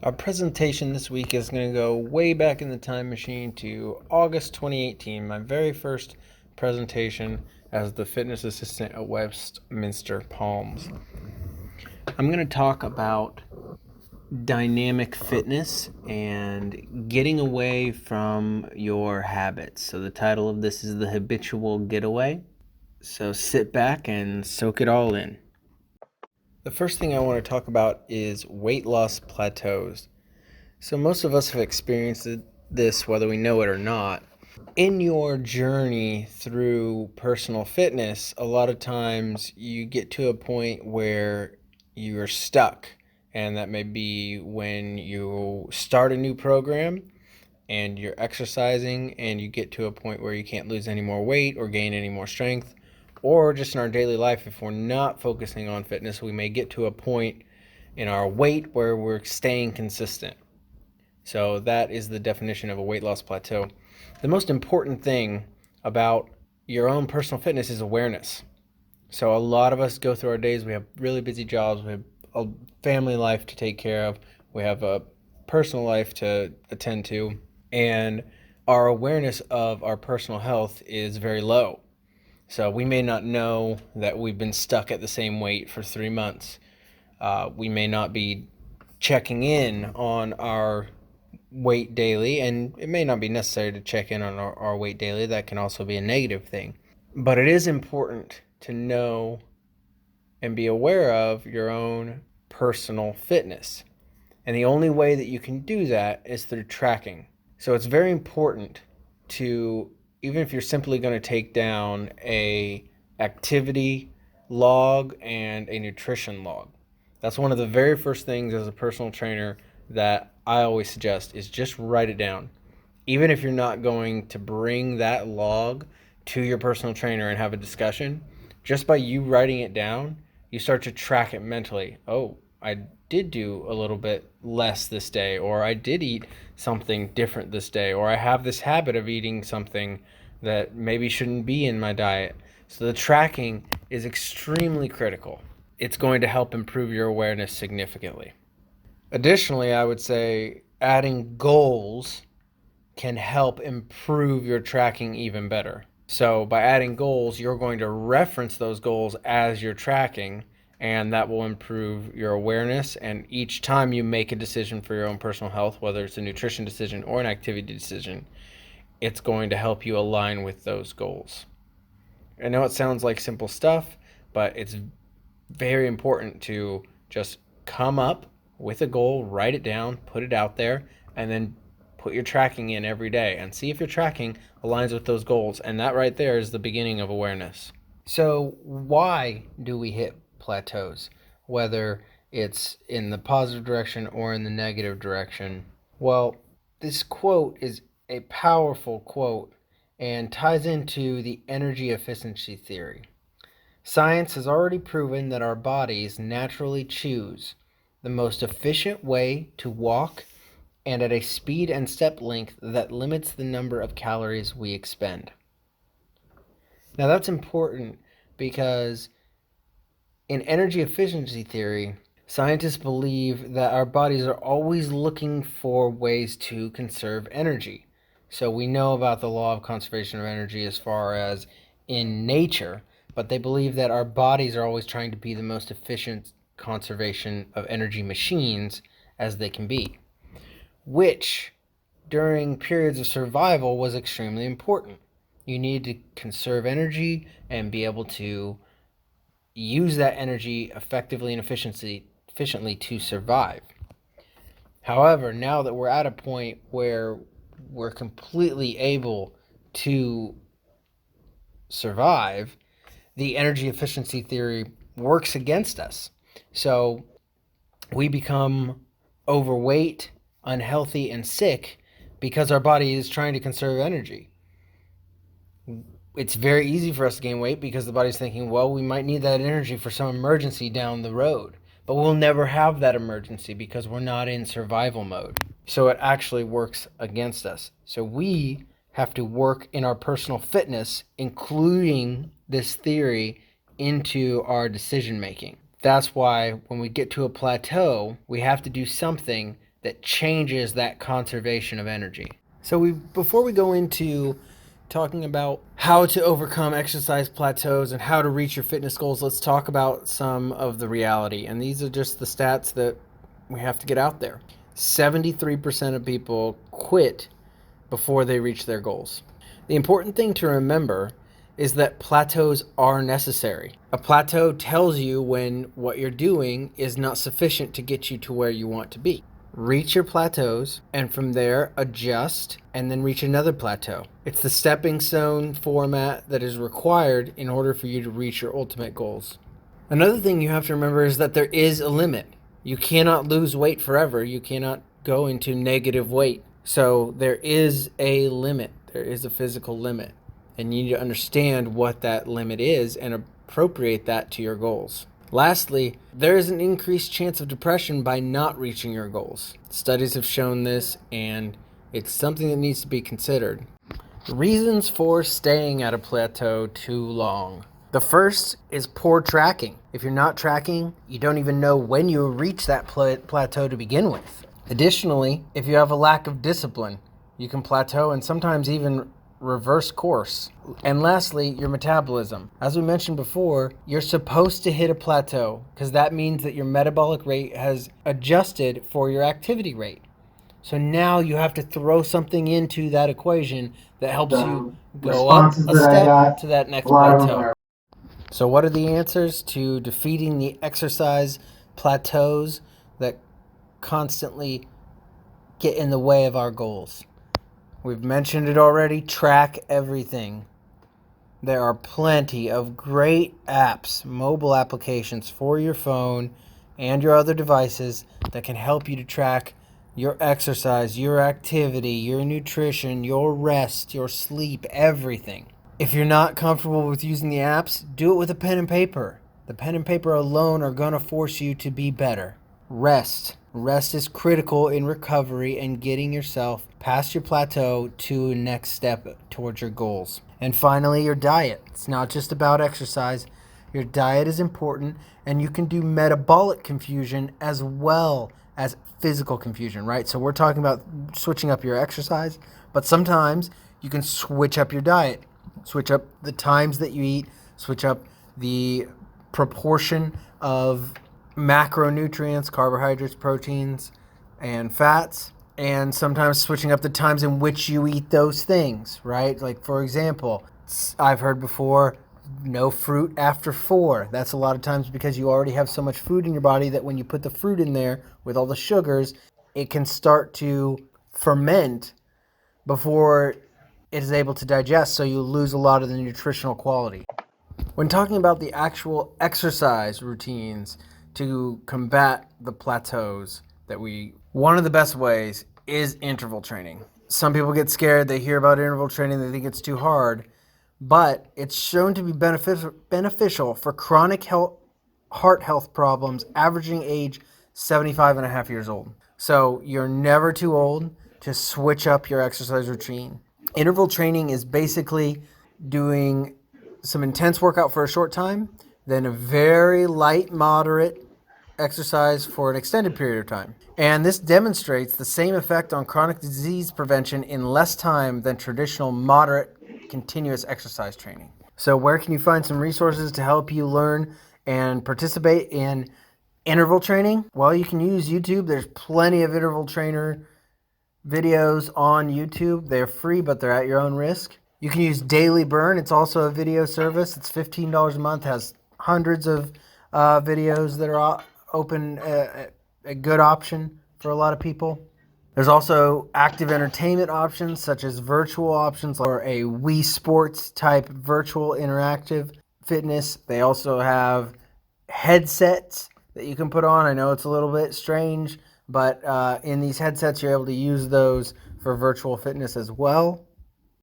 Our presentation this week is going to go way back in the time machine to August 2018, my very first presentation as the fitness assistant at Westminster Palms. I'm going to talk about dynamic fitness and getting away from your habits. So the title of this is the habitual getaway. So sit back and soak it all in. The first thing I want to talk about is weight loss plateaus. So most of us have experienced this whether we know it or not. In your journey through personal fitness, a lot of times you get to a point where you're stuck. And that may be when you start a new program and you're exercising and you get to a point where you can't lose any more weight or gain any more strength. Or just in our daily life, if we're not focusing on fitness, we may get to a point in our weight where we're staying consistent. So that is the definition of a weight loss plateau. The most important thing about your own personal fitness is awareness. So a lot of us go through our days, we have really busy jobs, we have a family life to take care of, we have a personal life to attend to, and our awareness of our personal health is very low. So we may not know that we've been stuck at the same weight for 3 months. We may not be checking in on our weight daily, and it may not be necessary to check in on our weight daily. That can also be a negative thing. But it is important to know and be aware of your own personal fitness. And the only way that you can do that is through tracking. So it's very important to, even if you're simply going to take down a activity log and a nutrition log. That's one of the very first things as a personal trainer that I always suggest is just write it down. Even if you're not going to bring that log to your personal trainer and have a discussion, just by you writing it down, you start to track it mentally. Oh, I did do a little bit less this day, or I did eat something different this day, or I have this habit of eating something that maybe shouldn't be in my diet. So the tracking is extremely critical. It's going to help improve your awareness significantly. Additionally, I would say adding goals can help improve your tracking even better. So by adding goals, you're going to reference those goals as you're tracking, and that will improve your awareness. And each time you make a decision for your own personal health, whether it's a nutrition decision or an activity decision, it's going to help you align with those goals. I know it sounds like simple stuff, but it's very important to just come up with a goal, write it down, put it out there, and then put your tracking in every day and see if your tracking aligns with those goals. And that right there is the beginning of awareness. So why do we hit plateaus? Whether it's in the positive direction or in the negative direction. Well, this quote is a powerful quote and ties into the energy efficiency theory. Science has already proven that our bodies naturally choose the most efficient way to walk and at a speed and step length that limits the number of calories we expend. Now that's important because in energy efficiency theory, scientists believe that our bodies are always looking for ways to conserve energy. So we know about the law of conservation of energy as far as in nature, but they believe that our bodies are always trying to be the most efficient conservation of energy machines as they can be, which during periods of survival was extremely important. You need to conserve energy and be able to use that energy effectively and efficiently to survive. However, now that we're at a point where we're completely able to survive, the energy efficiency theory works against us. So we become overweight, unhealthy, and sick because our body is trying to conserve energy. It's very easy for us to gain weight because the body's thinking, well, we might need that energy for some emergency down the road. But we'll never have that emergency because we're not in survival mode. So it actually works against us. So we have to work in our personal fitness, including this theory, into our decision making. That's why when we get to a plateau, we have to do something that changes that conservation of energy. So before we go into talking about how to overcome exercise plateaus and how to reach your fitness goals, let's talk about some of the reality. And these are just the stats that we have to get out there. 73% of people quit before they reach their goals. The important thing to remember is that plateaus are necessary. A plateau tells you when what you're doing is not sufficient to get you to where you want to be. Reach your plateaus, and from there adjust, and then reach another plateau. It's the stepping stone format that is required in order for you to reach your ultimate goals. Another thing you have to remember is that there is a limit. You cannot lose weight forever. You cannot go into negative weight. So there is a limit. There is a physical limit. And you need to understand what that limit is and appropriate that to your goals. Lastly, there is an increased chance of depression by not reaching your goals. Studies have shown this, and it's something that needs to be considered. Reasons for staying at a plateau too long. The first is poor tracking. If you're not tracking, you don't even know when you reach that plateau to begin with. Additionally, if you have a lack of discipline, you can plateau and sometimes even reverse course. And lastly, your metabolism. As we mentioned before, you're supposed to hit a plateau because that means that your metabolic rate has adjusted for your activity rate. So now you have to throw something into that equation that helps you go up a step to that next plateau. So what are the answers to defeating the exercise plateaus that constantly get in the way of our goals? We've mentioned it already. Track everything. There are plenty of great apps, mobile applications for your phone and your other devices that can help you to track your exercise, your activity, your nutrition, your rest, your sleep, everything. If you're not comfortable with using the apps, do it with a pen and paper. The pen and paper alone are going to force you to be better. Rest. Rest is critical in recovery and getting yourself past your plateau to a next step towards your goals. And finally, your diet. It's not just about exercise. Your diet is important, and you can do metabolic confusion as well as physical confusion, right? So we're talking about switching up your exercise, but sometimes you can switch up your diet. Switch up the times that you eat, switch up the proportion of macronutrients, carbohydrates, proteins, and fats, and sometimes switching up the times in which you eat those things, right? Like, for example, I've heard before, no fruit after 4. That's a lot of times because you already have so much food in your body that when you put the fruit in there with all the sugars, it can start to ferment before it is able to digest, so you lose a lot of the nutritional quality. When talking about the actual exercise routines to combat the plateaus one of the best ways is interval training. Some people get scared, they hear about interval training, they think it's too hard, but it's shown to be beneficial for chronic heart health problems averaging age 75 and a half years old. So you're never too old to switch up your exercise routine. Interval training is basically doing some intense workout for a short time, then a very light, moderate exercise for an extended period of time. And this demonstrates the same effect on chronic disease prevention in less time than traditional moderate continuous exercise training. So where can you find some resources to help you learn and participate in interval training? Well, you can use YouTube. There's plenty of interval trainer videos on YouTube. They're free, but they're at your own risk. You can use Daily Burn. It's also a video service. It's $15 a month, has hundreds of videos that are open, a good option for a lot of people. There's also active entertainment options such as virtual options or a Wii Sports type virtual interactive fitness. They also have headsets that you can put on. I know it's a little bit strange, but in these headsets, you're able to use those for virtual fitness as well.